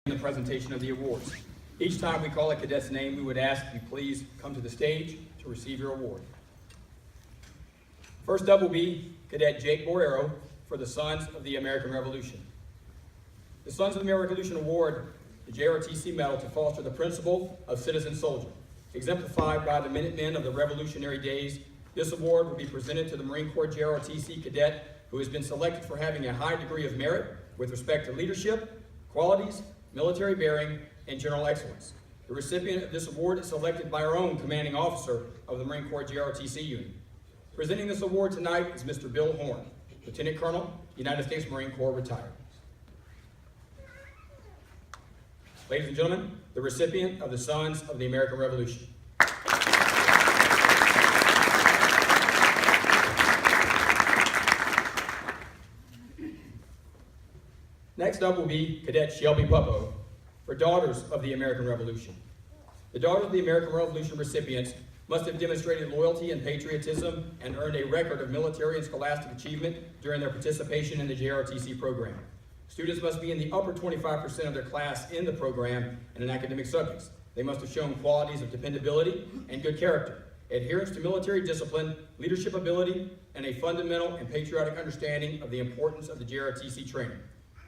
the presentation of the awards. Each time we call a cadet's name, we would ask you please come to the stage to receive your award. First up will be Cadet Jake Borrero for the Sons of the American Revolution. The Sons of the American Revolution award the JROTC medal to foster the principle of citizen soldier. Exemplified by the Minutemen of the Revolutionary Days, this award will be presented to the Marine Corps JROTC cadet who has been selected for having a high degree of merit with respect to leadership, qualities, military bearing, and general excellence. The recipient of this award is selected by our own commanding officer of the Marine Corps JROTC unit. Presenting this award tonight is Mr. Bill Horn, Lieutenant Colonel, United States Marine Corps, retired. Ladies and gentlemen, the recipient of the Sons of the American Revolution. Next up will be Cadet Shelby Puppo for Daughters of the American Revolution. The Daughters of the American Revolution recipients must have demonstrated loyalty and patriotism and earned a record of military and scholastic achievement during their participation in the JROTC program. Students must be in the upper 25% of their class in the program and in academic subjects. They must have shown qualities of dependability and good character, adherence to military discipline, leadership ability, and a fundamental and patriotic understanding of the importance of the JROTC training.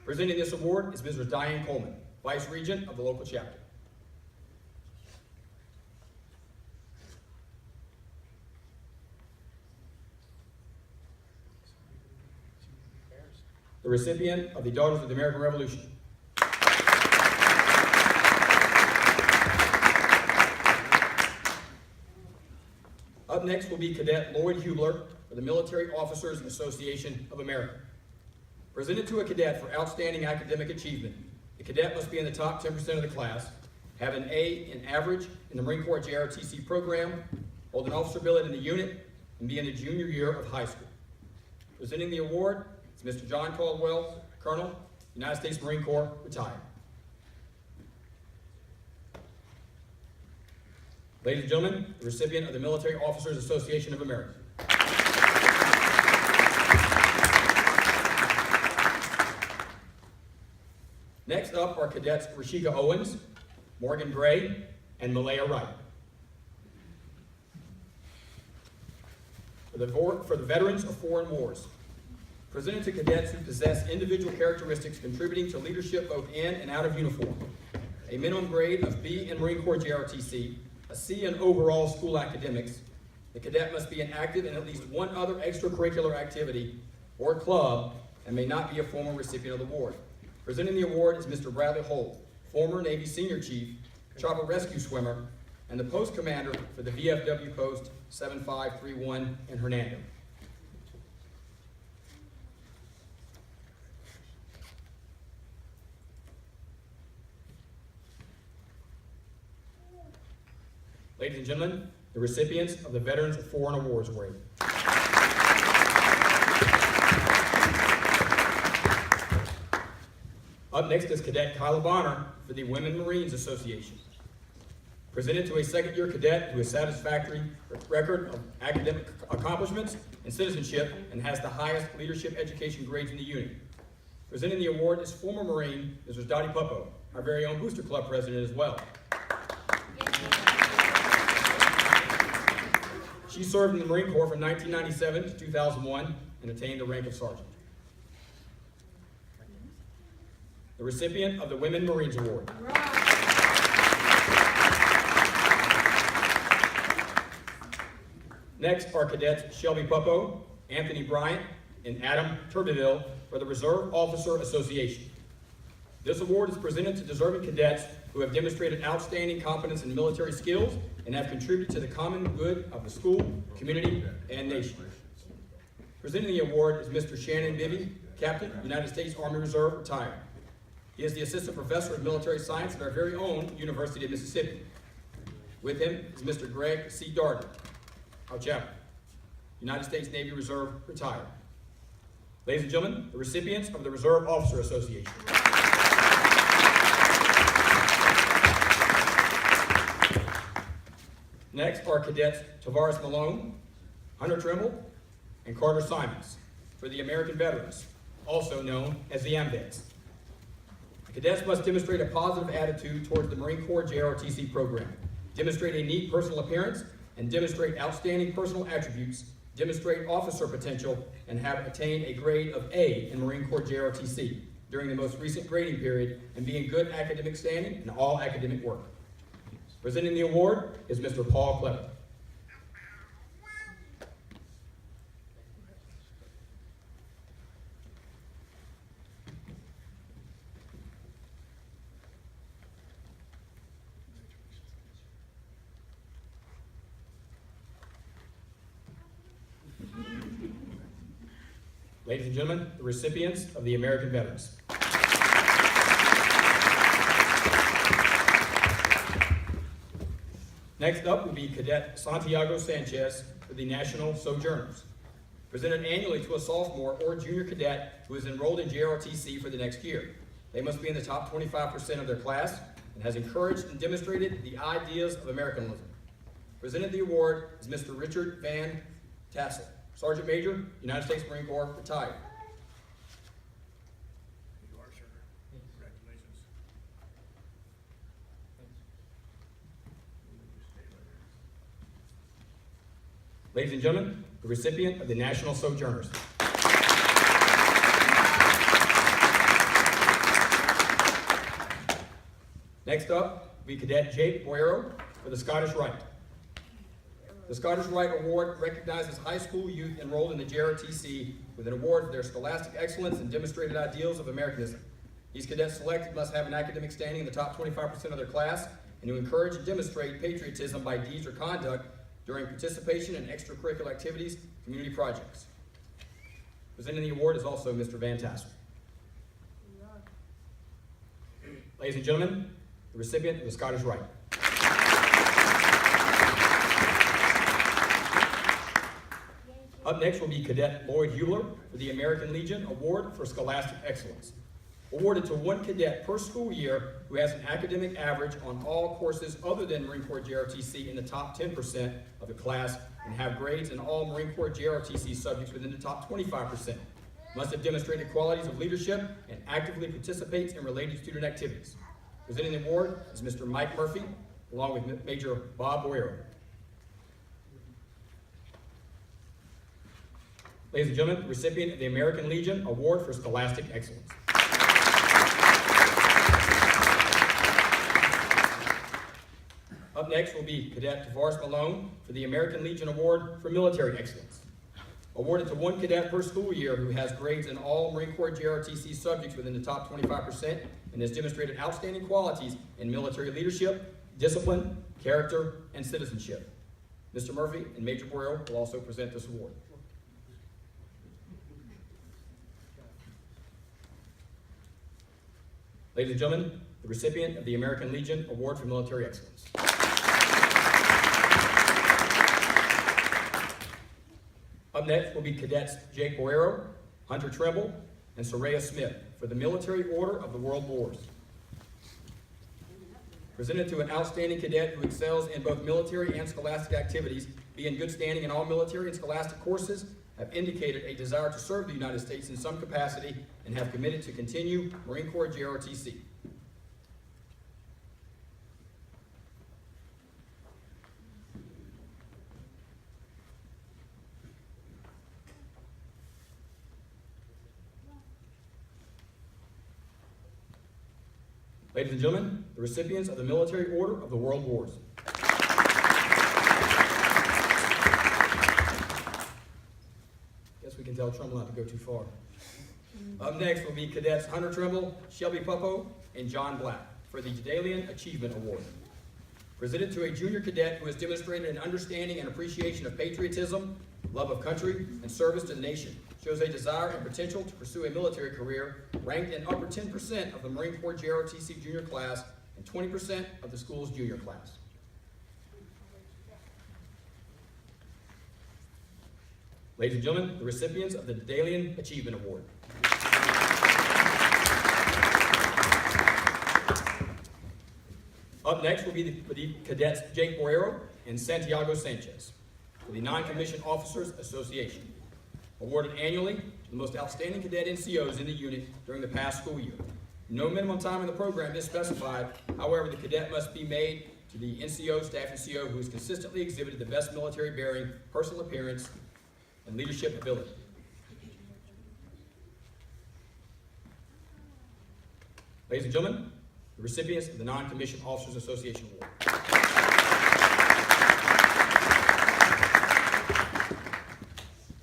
Presenting this award is Mrs. Diane Coleman, Vice Regent of the local chapter. The recipient of the Daughters of the American Revolution. Up next will be Cadet Lloyd Hubler for the Military Officers Association of America. Presented to a cadet for outstanding academic achievement, the cadet must be in the top 10% of the class, have an A in average in the Marine Corps JROTC program, hold an officer billet in the unit, and be in the junior year of high school. Presenting the award is Mr. John Caldwell, Colonel, United States Marine Corps, retired. Ladies and gentlemen, the recipient of the Military Officers Association of America. Next up are Cadets Rashika Owens, Morgan Gray, and Malaya Wright. For the Veterans of Foreign Wars. Presented to cadets who possess individual characteristics contributing to leadership both in and out of uniform. A minimum grade of B in Marine Corps JROTC, a C in overall school academics. The cadet must be inactive in at least one other extracurricular activity or club and may not be a former recipient of the award. Presenting the award is Mr. Bradley Holt, former Navy Senior Chief, Chopper Rescue Swimmer, and the Post Commander for the VFW Post 7531 in Hernando. Ladies and gentlemen, the recipients of the Veterans of Foreign Wars Award. Up next is Cadet Kyla Bonner for the Women Marines Association. Presented to a second-year cadet who has satisfactory record of academic accomplishments and citizenship and has the highest leadership education grades in the unit. Presenting the award is former Marine Mrs. Dottie Puppo, our very own Booster Club president as well. She served in the Marine Corps from 1997 to 2001 and attained the rank of sergeant. The recipient of the Women Marines Award. Next are Cadets Shelby Puppo, Anthony Bryant, and Adam Turbeville for the Reserve Officer Association. This award is presented to deserving cadets who have demonstrated outstanding competence in military skills and have contributed to the common good of the school, community, and nation. Presenting the award is Mr. Shannon Bibby, Captain, United States Army Reserve, retired. He is the Assistant Professor of Military Science at our very own University of Mississippi. With him is Mr. Greg C. Darden, our chaplain, United States Navy Reserve, retired. Ladies and gentlemen, the recipients of the Reserve Officer Association. Next are Cadets Tavares Malone, Hunter Trimble, and Carter Simons for the American Veterans, also known as the AMVETS. Cadets must demonstrate a positive attitude towards the Marine Corps JROTC program, demonstrate a neat personal appearance, and demonstrate outstanding personal attributes, demonstrate officer potential, and have attained a grade of A in Marine Corps JROTC during the most recent grading period, and be in good academic standing in all academic work. Presenting the award is Mr. Paul Clever. Ladies and gentlemen, the recipients of the American Veterans. Next up will be Cadet Santiago Sanchez for the National Sojourners. Presented annually to a sophomore or junior cadet who is enrolled in JROTC for the next year. They must be in the top 25% of their class and has encouraged and demonstrated the ideas of Americanism. Presented the award is Mr. Richard Van Tassel, Sergeant Major, United States Marine Corps, retired. You are, sir. Congratulations. Ladies and gentlemen, the recipient of the National Sojourners. Next up will be Cadet Jake Boyero for the Scottish Rite. The Scottish Rite Award recognizes high school youth enrolled in the JROTC with an award for their scholastic excellence and demonstrated ideals of Americanism. These cadets selected must have an academic standing in the top 25% of their class and to encourage and demonstrate patriotism by deeds or conduct during participation in extracurricular activities, community projects. Presenting the award is also Mr. Van Tassel. Ladies and gentlemen, the recipient of the Scottish Rite. Up next will be Cadet Lloyd Hubler for the American Legion Award for Scholastic Excellence. Awarded to one cadet per school year who has an academic average on all courses other than Marine Corps JROTC in the top 10% of the class and have grades in all Marine Corps JROTC subjects within the top 25%. Must have demonstrated qualities of leadership and actively participates in related student activities. Presenting the award is Mr. Mike Murphy, along with Major Bob Boyero. Ladies and gentlemen, the recipient of the American Legion Award for Scholastic Excellence. Up next will be Cadet Tavares Malone for the American Legion Award for Military Excellence. Awarded to one cadet per school year who has grades in all Marine Corps JROTC subjects within the top 25% and has demonstrated outstanding qualities in military leadership, discipline, character, and citizenship. Mr. Murphy and Major Boyero will also present this award. Ladies and gentlemen, the recipient of the American Legion Award for Military Excellence. Up next will be Cadets Jake Boyero, Hunter Trimble, and Soraya Smith for the Military Order of the World Wars. Presented to an outstanding cadet who excels in both military and scholastic activities, be in good standing in all military and scholastic courses, have indicated a desire to serve the United States in some capacity, and have committed to continue Marine Corps JROTC. Ladies and gentlemen, the recipients of the Military Order of the World Wars. Guess we can tell Trumbull not to go too far. Up next will be Cadets Hunter Trimble, Shelby Puppo, and John Black for the Dedalian Achievement Award. Presented to a junior cadet who has demonstrated an understanding and appreciation of patriotism, love of country, and service to the nation. Shows a desire and potential to pursue a military career, ranked in upper 10% of the Marine Corps JROTC junior class and 20% of the school's junior class. Ladies and gentlemen, the recipients of the Dedalian Achievement Award. Up next will be the Cadets Jake Boyero and Santiago Sanchez for the Non-Commissioned Officers Association. Awarded annually to the most outstanding cadet NCOs in the unit during the past school year. No minimum time in the program is specified. However, the cadet must be made to the NCO, staff NCO, who has consistently exhibited the best military bearing, personal appearance, and leadership ability. Ladies and gentlemen, the recipients of the Non-Commissioned Officers Association Award.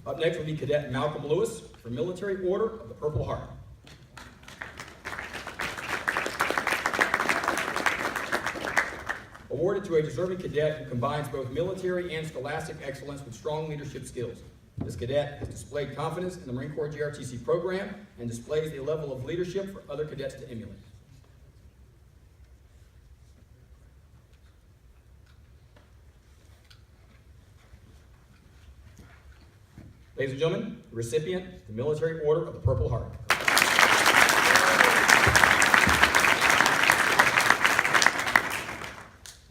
Up next will be Cadet Malcolm Lewis for Military Order of the Purple Heart. Awarded to a deserving cadet who combines both military and scholastic excellence with strong leadership skills. This cadet has displayed confidence in the Marine Corps JROTC program and displays a level of leadership for other cadets to emulate. Ladies and gentlemen, the recipient, the Military Order of the Purple Heart.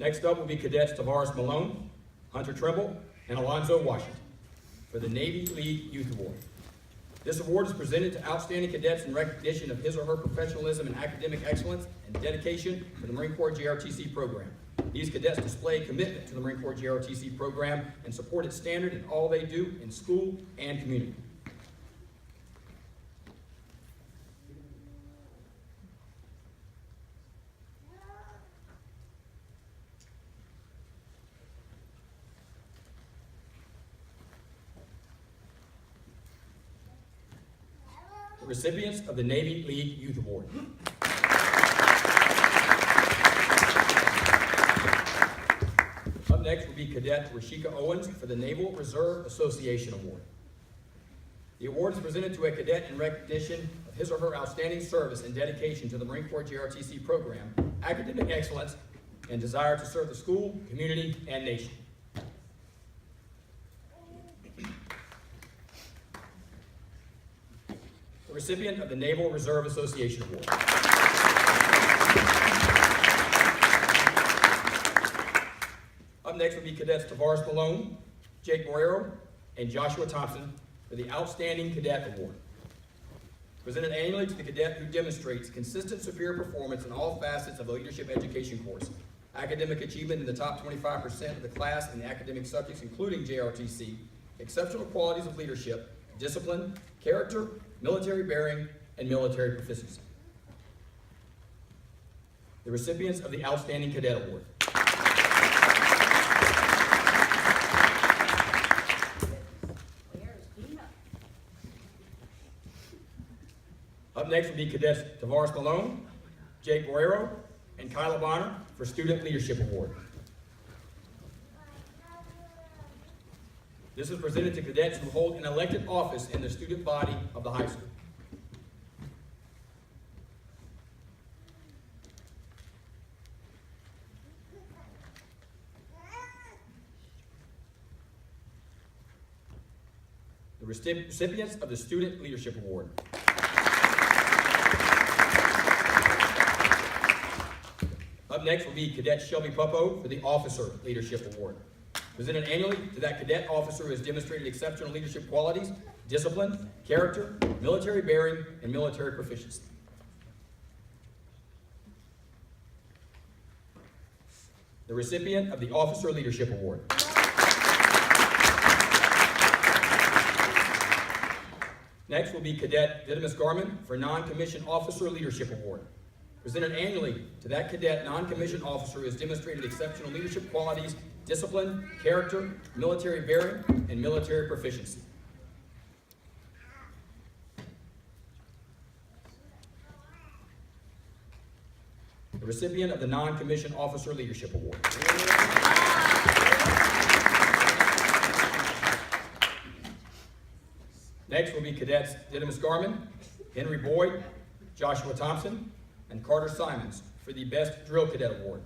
Next up will be Cadets Tavares Malone, Hunter Trimble, and Alonzo Washington for the Navy League Youth Award. This award is presented to outstanding cadets in recognition of his or her professionalism and academic excellence and dedication to the Marine Corps JROTC program. These cadets display commitment to the Marine Corps JROTC program and support its standard in all they do in school and community. Recipients of the Navy League Youth Award. Up next will be Cadet Rashika Owens for the Naval Reserve Association Award. The award is presented to a cadet in recognition of his or her outstanding service and dedication to the Marine Corps JROTC program, academic excellence, and desire to serve the school, community, and nation. The recipient of the Naval Reserve Association Award. Up next will be Cadets Tavares Malone, Jake Borrero, and Joshua Thompson for the Outstanding Cadet Award. Presented annually to the cadet who demonstrates consistent superior performance in all facets of the leadership education course. Academic achievement in the top 25% of the class in the academic subjects, including JROTC, exceptional qualities of leadership, discipline, character, military bearing, and military proficiency. The recipients of the Outstanding Cadet Award. Up next will be Cadets Tavares Malone, Jake Borrero, and Kyla Bonner for Student Leadership Award. This is presented to cadets who hold an elected office in the student body of the high school. The recipients of the Student Leadership Award. Up next will be Cadet Shelby Puppo for the Officer Leadership Award. Presented annually to that cadet officer who has demonstrated exceptional leadership qualities, discipline, character, military bearing, and military proficiency. The recipient of the Officer Leadership Award. Next will be Cadet Didymus Garman for Non-Commissioned Officer Leadership Award. Presented annually to that cadet non-commissioned officer who has demonstrated exceptional leadership qualities, discipline, character, military bearing, and military proficiency. The recipient of the Non-Commissioned Officer Leadership Award. Next will be Cadets Didymus Garman, Henry Boyd, Joshua Thompson, and Carter Simons for the Best Drill Cadet Award.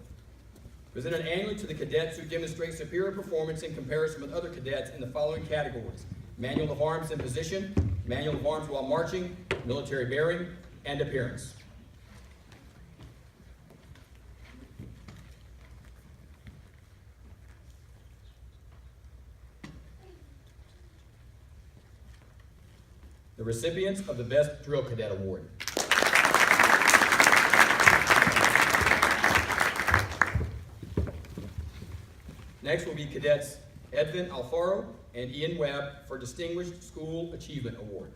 Presented annually to the cadets who demonstrate superior performance in comparison with other cadets in the following categories: manual of arms in position, manual of arms while marching, military bearing, and appearance. The recipients of the Best Drill Cadet Award. Next will be Cadets Edvin Alfaro and Ian Webb for Distinguished School Achievement Award.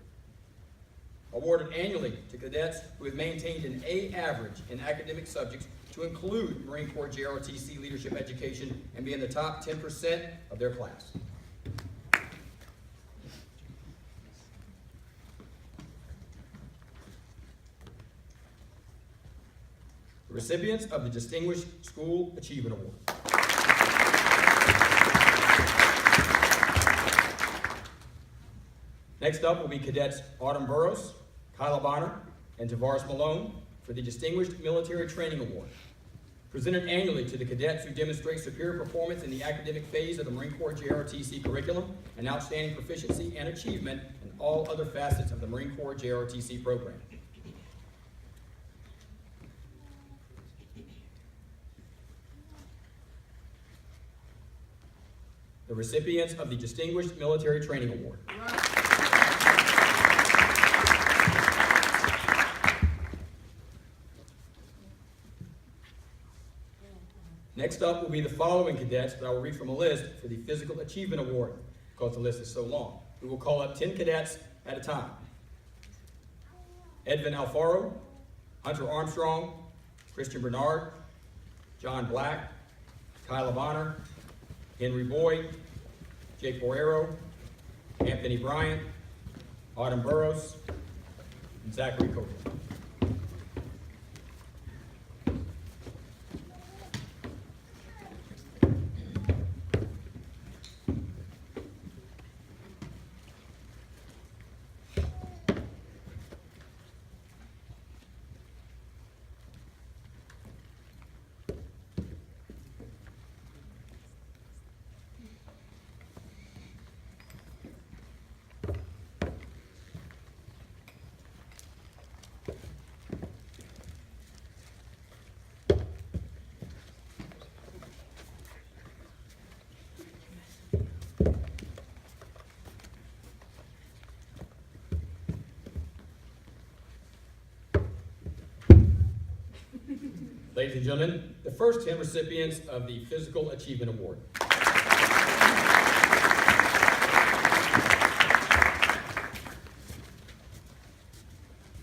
Awarded annually to cadets who have maintained an A average in academic subjects to include Marine Corps JROTC leadership education and be in the top 10% of their class. The recipients of the Distinguished School Achievement Award. Next up will be Cadets Autumn Burrows, Kyla Bonner, and Tavares Malone for the Distinguished Military Training Award. Presented annually to the cadets who demonstrate superior performance in the academic phase of the Marine Corps JROTC curriculum and outstanding proficiency and achievement in all other facets of the Marine Corps JROTC program. The recipients of the Distinguished Military Training Award. Next up will be the following cadets, but I will read from a list for the Physical Achievement Award, because the list is so long. We will call up 10 cadets at a time. Edvin Alfaro, Hunter Armstrong, Christian Bernard, John Black, Kyla Bonner, Henry Boyd, Jake Borrero, Anthony Bryant, Autumn Burrows, and Zachary Copeland. Ladies and gentlemen, the first 10 recipients of the Physical Achievement Award.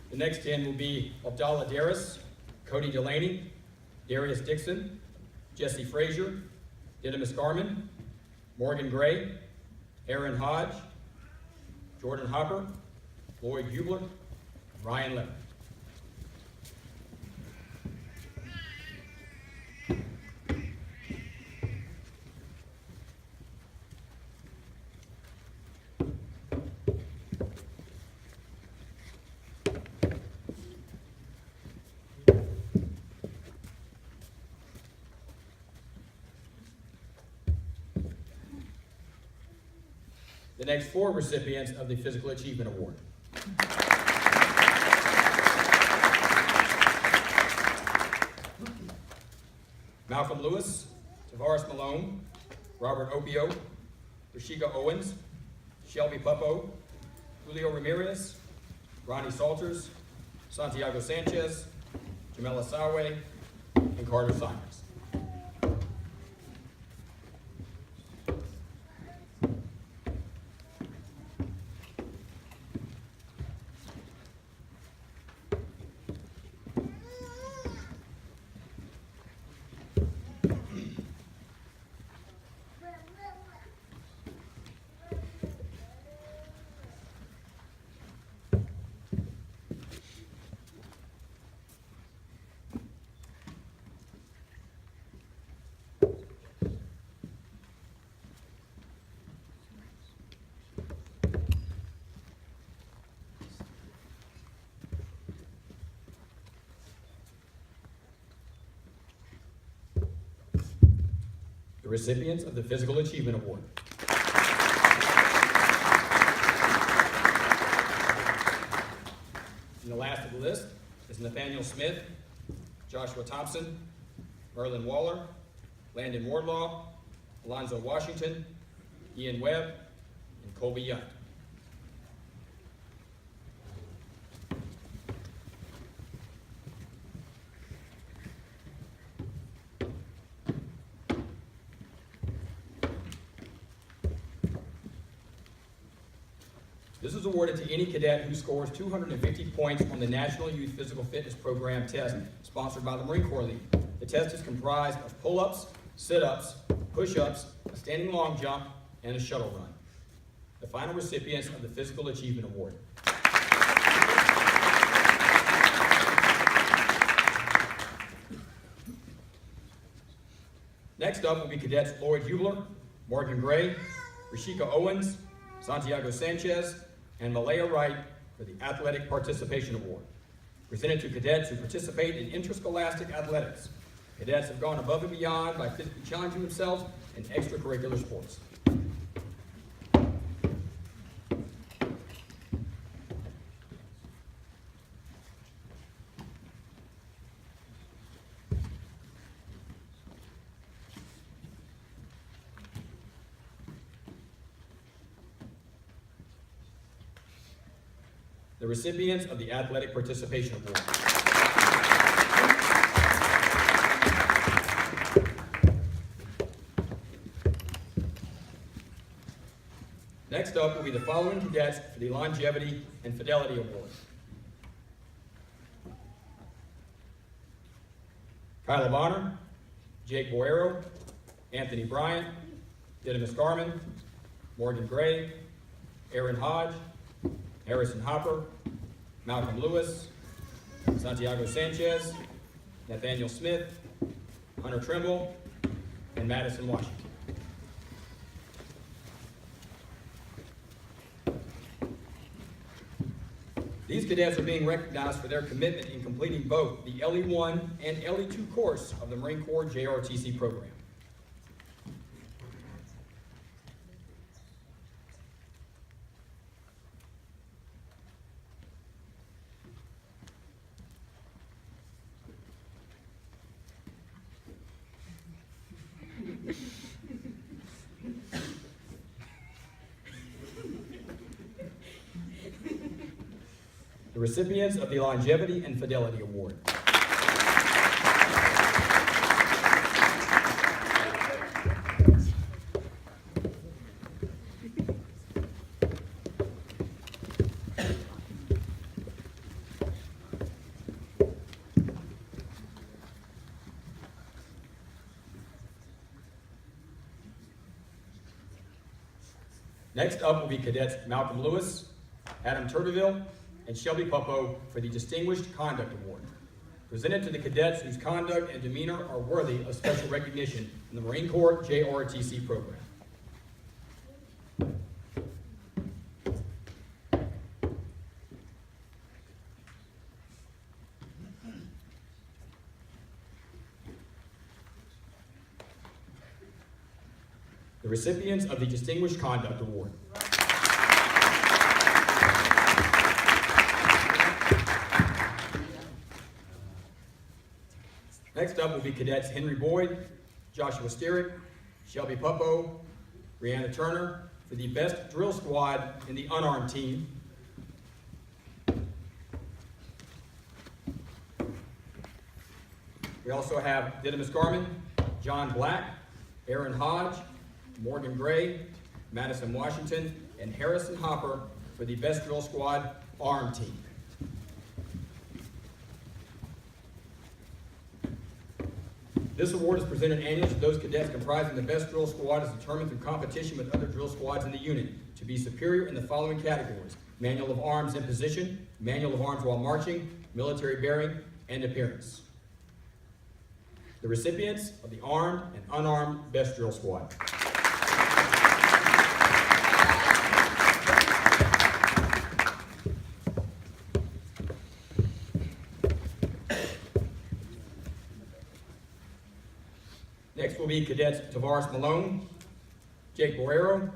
The next 10 will be Abdallah Darris, Cody Delaney, Darius Dixon, Jesse Frazier, Didymus Garman, Morgan Gray, Aaron Hodge, Jordan Hopper, Lloyd Hubler, Ryan Leonard. The next 4 recipients of the Physical Achievement Award. Malcolm Lewis, Tavares Malone, Robert Opio, Rashika Owens, Shelby Puppo, Julio Ramirez, Ronnie Salters, Santiago Sanchez, Jamela Sawe, and Carter Simons. The recipients of the Physical Achievement Award. And the last of the list is Nathaniel Smith, Joshua Thompson, Merlin Waller, Landon Wardlaw, Alonzo Washington, Ian Webb, and Colby Young. This is awarded to any cadet who scores 250 points on the National Youth Physical Fitness Program test sponsored by the Marine Corps League. The test is comprised of pull-ups, sit-ups, push-ups, a standing long jump, and a shuttle run. The final recipients of the Physical Achievement Award. Next up will be Cadets Lloyd Hubler, Morgan Gray, Rashika Owens, Santiago Sanchez, and Malaya Wright for the Athletic Participation Award, presented to cadets who participate in interscholastic athletics. Cadets have gone above and beyond by physically challenging themselves in extracurricular sports. The recipients of the Athletic Participation Award. Next up will be the following cadets for the Longevity and Fidelity Award. Kyla Bonner, Jake Boero, Anthony Bryant, Didymus Garman, Morgan Gray, Aaron Hodge, Harrison Hopper, Malcolm Lewis, Santiago Sanchez, Nathaniel Smith, Hunter Trimble, and Madison Washington. These cadets are being recognized for their commitment in completing both the LE1 and LE2 course of the Marine Corps JROTC program. The recipients of the Longevity and Fidelity Award. Next up will be Cadets Malcolm Lewis, Adam Turbeville, and Shelby Puppo for the Distinguished Conduct Award, presented to the cadets whose conduct and demeanor are worthy of special recognition in the Marine Corps JROTC program. The recipients of the Distinguished Conduct Award. Next up will be Cadets Henry Boyd, Joshua Steerick, Shelby Puppo, Brianna Turner for the Best Drill Squad in the Unarmed Team. We also have Didymus Garman, John Black, Aaron Hodge, Morgan Gray, Madison Washington, and Harrison Hopper for the Best Drill Squad Armed Team. This award is presented annually to those cadets comprising the best drill squad as determined through competition with other drill squads in the unit to be superior in the following categories: manual of arms in position, manual of arms while marching, military bearing, and appearance. The recipients of the Armed and Unarmed Best Drill Squad. Next will be Cadets Tavares Malone, Jake Boero,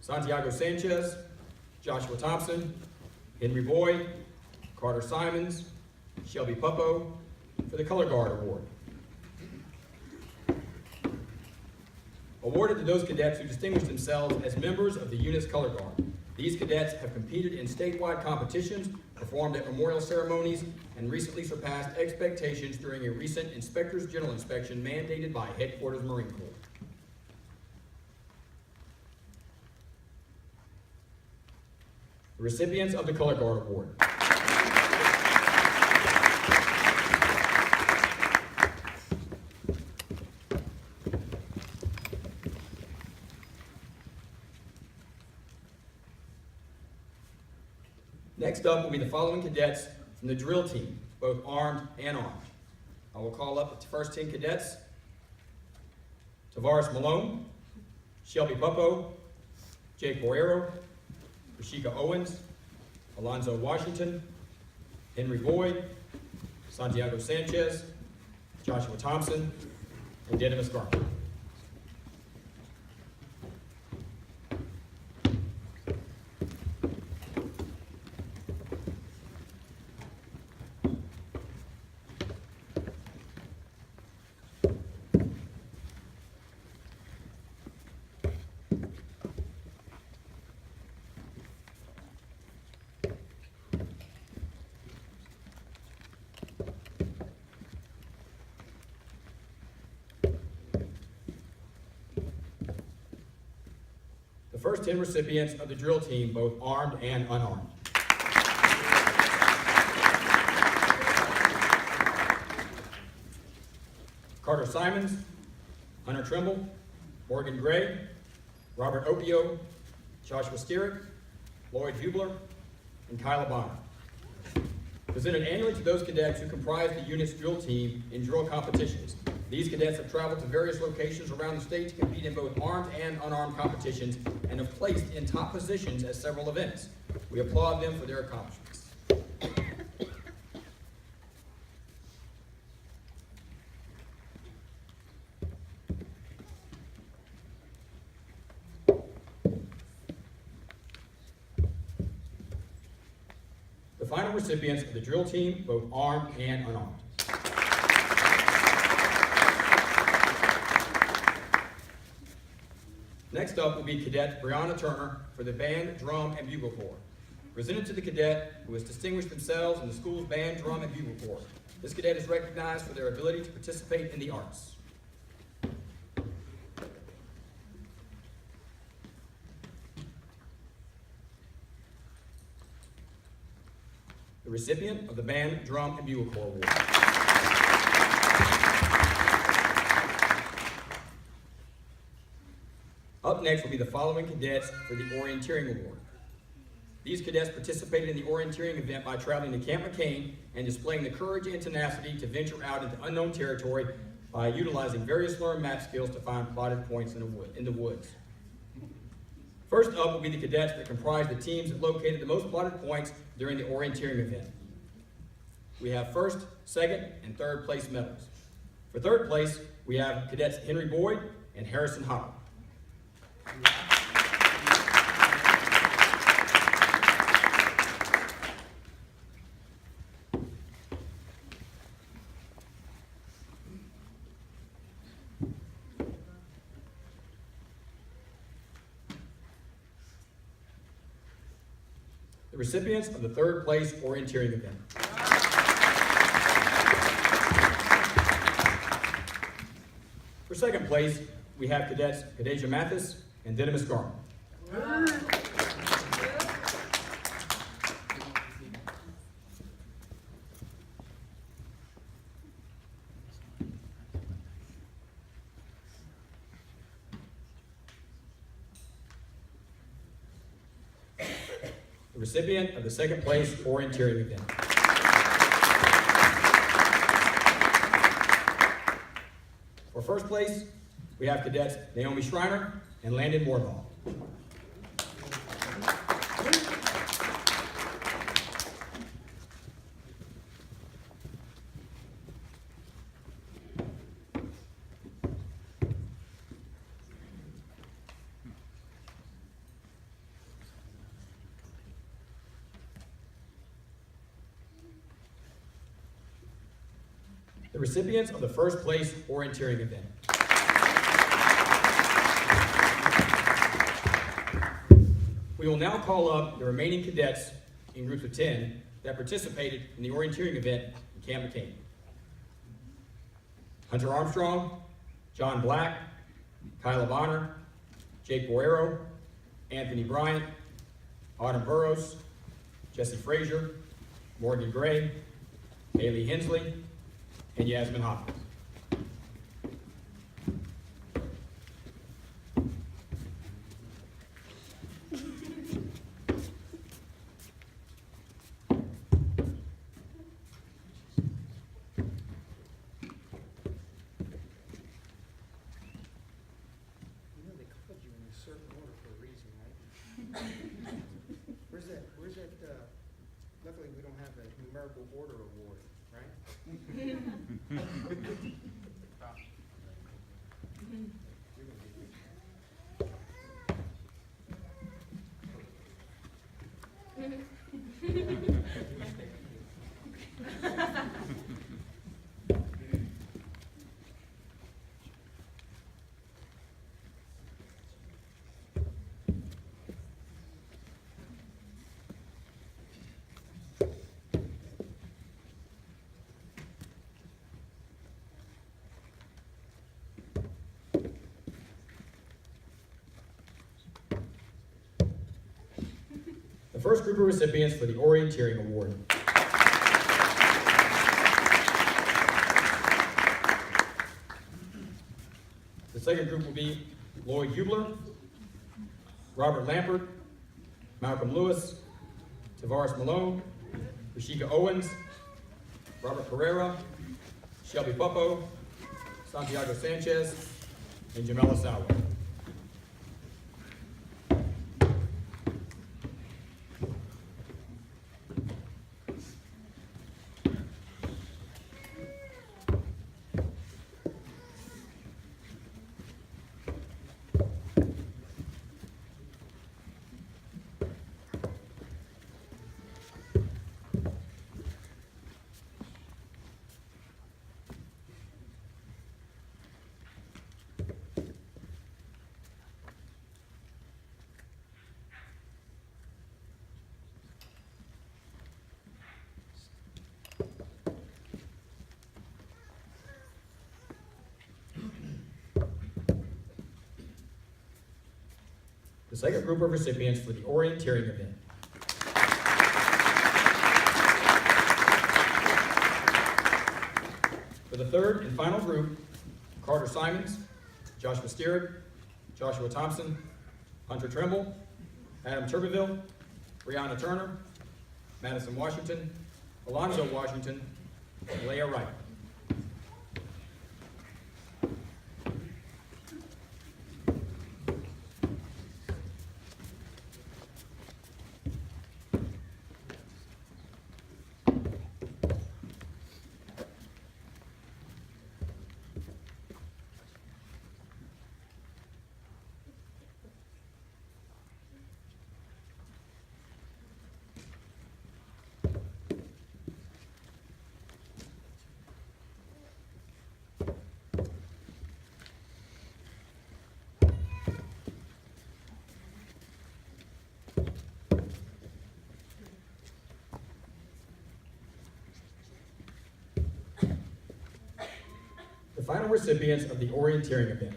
Santiago Sanchez, Joshua Thompson, Henry Boyd, Carter Simons, Shelby Puppo for the Color Guard Award. Awarded to those cadets who distinguished themselves as members of the unit's Color Guard. These cadets have competed in statewide competitions, performed at memorial ceremonies, and recently surpassed expectations during a recent Inspectors General inspection mandated by Headquarters Marine Corps. The recipients of the Color Guard Award. Next up will be the following cadets from the drill team, both armed and armed. I will call up the first 10 cadets: Tavares Malone, Shelby Buppo, Jake Boero, Rashika Owens, Alonzo Washington, Henry Boyd, Santiago Sanchez, Joshua Thompson, and Didymus Garner. The first 10 recipients of the drill team, both armed and unarmed. Carter Simons, Hunter Trimble, Morgan Gray, Robert Opio, Joshua Steerick, Lloyd Hubler, and Kyla Bonner. Presented annually to those cadets who comprise the unit's drill team in drill competitions. These cadets have traveled to various locations around the state to compete in both armed and unarmed competitions and have placed in top positions at several events. We applaud them for their accomplishments. The final recipients of the drill team, both armed and unarmed. Next up will be Cadet Brianna Turner for the band, drum, and bugle corps. Presented to the cadet who has distinguished themselves in the school's band, drum, and bugle corps. This cadet is recognized for their ability to participate in the arts. The recipient of the band, drum, and bugle corps award. Up next will be the following cadets for the Orienteering Award. These cadets participated in the orienteering event by traveling to Camp McCain and displaying the courage and tenacity to venture out into unknown territory by utilizing various learned map skills to find plotted points in the woods. First up will be the cadets that comprise the teams that located the most plotted points during the orienteering event. We have first, second, and third place medals. For third place, we have cadets Henry Boyd and Harrison Hopper. The recipients of the third place orienteering event. For second place, we have cadets Kadeja Mathis and Didymus Garner. The recipient of the second place orienteering event. For first place, we have cadets Naomi Schreiner and Landon Mordahl. The recipients of the first place orienteering event. We will now call up the remaining cadets in groups of 10 that participated in the orienteering event in Camp McCain. Hunter Armstrong, John Black, Kyla Bonner, Jake Boero, Anthony Bryant, Autumn Burrows, Jesse Frazier, Morgan Gray, Haley Hensley, and Yasmin Hopkins. You know, they called you in a certain order for a reason, right? Where's that, luckily we don't have a numerical order award, right? You're gonna be rich. The first group of recipients for the Orienteering Award. The second group will be Lloyd Hubler, Robert Lampert, Malcolm Lewis, Tavares Malone, Rashika Owens, Robert Pereira, Shelby Puppo, Santiago Sanchez, and Jamela Sauer. The second group of recipients for the Orienteering event. For the third and final group, Carter Simons, Joshua Steerick, Joshua Thompson, Hunter Trimble, Adam Turbeville, Brianna Turner, Madison Washington, Alonzo Washington, and Leah Wright. The final recipients of the Orienteering event.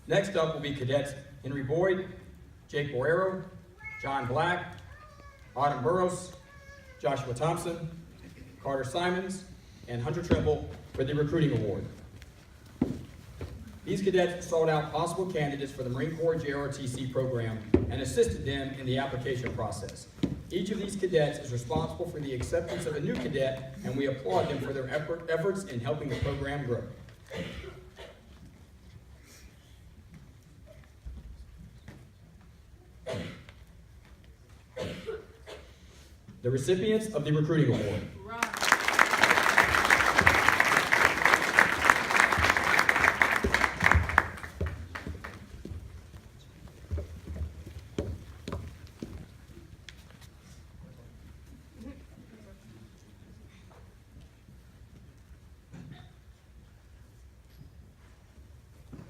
Next up will be Cadets Henry Boyd, Jake Borrero, John Black, Autumn Burrows, Joshua Thompson, Carter Simons, and Hunter Trimble for the Recruiting Award. These cadets sought out possible candidates for the Marine Corps JROTC program and assisted them in the application process. Each of these cadets is responsible for the acceptance of a new cadet, and we applaud them for their efforts in helping the program grow. The recipients of the Recruiting Award.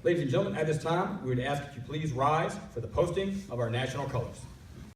Ladies and gentlemen, at this time, we would ask that you please rise for the posting of our national colors.